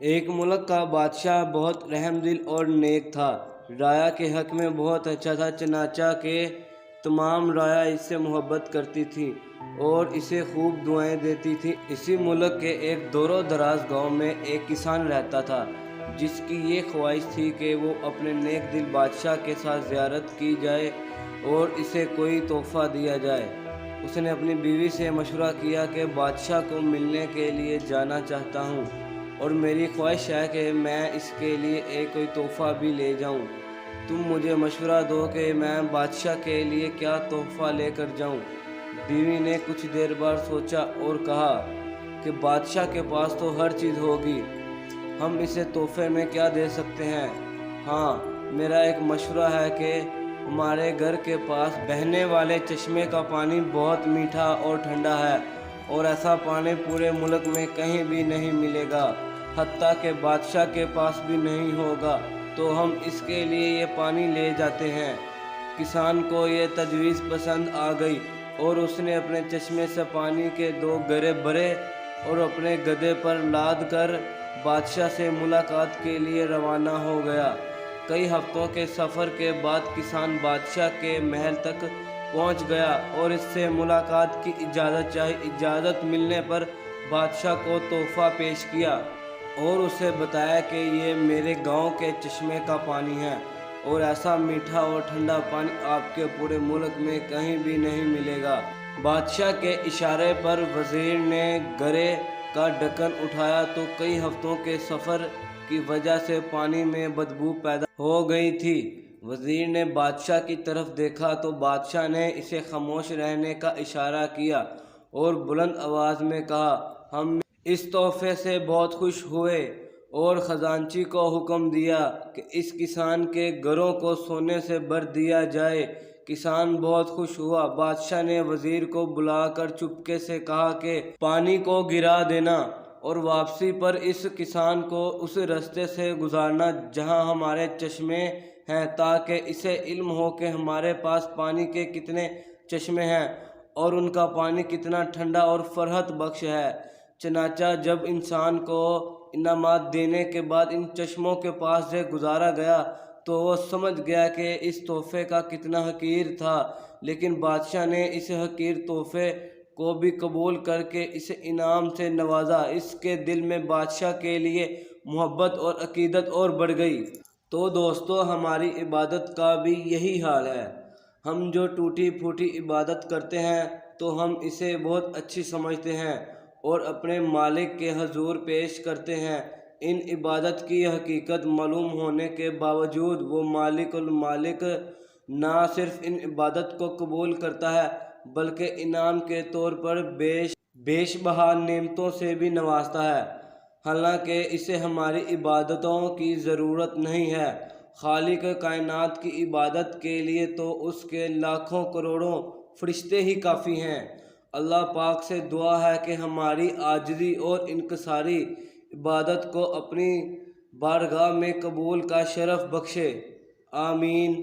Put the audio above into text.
ایک ملک کا بادشاہ بہت رحم دل اور نیک تھا۔ رعایا کے حق میں بہت اچھا تھا، چنانچہ کہ تمام رعایا اس سے محبت کرتی تھی اور اسے خوب دعائیں دیتی تھی۔ اسی ملک کے ایک دور و دراز گاؤں میں ایک کسان رہتا تھا جس کی یہ خواہش تھی کہ وہ اپنے نیک دل بادشاہ کے ساتھ زیارت کی جائے اور اسے کوئی تحفہ دیا جائے۔ اس نے اپنی بیوی سے مشورہ کیا کہ بادشاہ کو ملنے کے لیے جانا چاہتا ہوں اور میری خواہش ہے کہ میں اس کے لیے ایک کوئی تحفہ بھی لے جاؤں۔ تم مجھے مشورہ دو کہ میں بادشاہ کے لیے کیا تحفہ لے کر جاؤں۔ بیوی نے کچھ دیر بعد سوچا اور کہا کہ بادشاہ کے پاس تو ہر چیز ہوگی، ہم اسے تحفے میں کیا دے سکتے ہیں۔ ہاں، میرا ایک مشورہ ہے کہ ہمارے گھر کے پاس بہنے والے چشمے کا پانی بہت میٹھا اور ٹھنڈا ہے اور ایسا پانی پورے ملک میں کہیں بھی نہیں ملے گا، حتیٰ کہ بادشاہ کے پاس بھی نہیں ہوگا، تو ہم اس کے لیے یہ پانی لے جاتے ہیں۔ کسان کو یہ تجویز پسند آ گئی اور اس نے اپنے چشمے سے پانی کے 2 گرے بھرے اور اپنے گدھے پر لاد کر بادشاہ سے ملاقات کے لیے روانہ ہو گیا۔ کئی ہفتوں کے سفر کے بعد کسان بادشاہ کے محل تک پہنچ گیا اور اس سے ملاقات کی اجازت چاہی۔ اجازت ملنے پر بادشاہ کو تحفہ پیش کیا اور اسے بتایا کہ یہ میرے گاؤں کے چشمے کا پانی ہے اور ایسا میٹھا اور ٹھنڈا پانی آپ کے پورے ملک میں کہیں بھی نہیں ملے گا۔ بادشاہ کے اشارے پر وزیر نے گرے کا ڈھکن اٹھایا تو کئی ہفتوں کے سفر کی وجہ سے پانی میں بدبو پیدا ہو گئی تھی۔ وزیر نے بادشاہ کی طرف دیکھا تو بادشاہ نے اسے خاموش رہنے کا اشارہ کیا اور بلند آواز میں کہا، ہم اس تحفے سے بہت خوش ہوئے اور خزانچی کو حکم دیا کہ اس کسان کے گھروں کو سونے سے بھر دیا جائے۔ کسان بہت خوش ہوا۔ بادشاہ نے وزیر کو بلا کر چپکے سے کہا کہ پانی کو گرا دینا اور واپسی پر اس کسان کو اس راستے سے گزارنا جہاں ہمارے چشمے ہیں، تاکہ اسے علم ہو کہ ہمارے پاس پانی کے کتنے چشمے ہیں اور ان کا پانی کتنا ٹھنڈا اور فرحت بخش ہے۔ چنانچہ جب انسان کو انعامات دینے کے بعد ان چشموں کے پاس سے گزارا گیا تو وہ سمجھ گیا کہ اس تحفے کا کتنا حقیر تھا، لیکن بادشاہ نے اس حقیر تحفے کو بھی قبول کر کے اسے انعام سے نوازا۔ اس کے دل میں بادشاہ کے لیے محبت اور عقیدت اور بڑھ گئی۔ تو دوستو، ہماری عبادت کا بھی یہی حال ہے۔ ہم جو ٹوٹی پھوٹی عبادت کرتے ہیں تو ہم اسے بہت اچھی سمجھتے ہیں اور اپنے مالک کے حضور پیش کرتے ہیں۔ ان عبادت کی حقیقت معلوم ہونے کے باوجود وہ مالک المالک نہ صرف ان عبادت کو قبول کرتا ہے بلکہ انعام کے طور پر بیش بہا نعمتوں سے بھی نوازتا ہے، حالانکہ اسے ہماری عبادتوں کی ضرورت نہیں ہے۔ خالق کائنات کی عبادت کے لیے تو اس کے لاکھوں کروڑوں فرشتے ہی کافی ہیں۔ اللہ پاک سے دعا ہے کہ ہماری عاجزی اور انکساری عبادت کو اپنی بارگاہ میں قبول کا شرف بخشے۔ آمین۔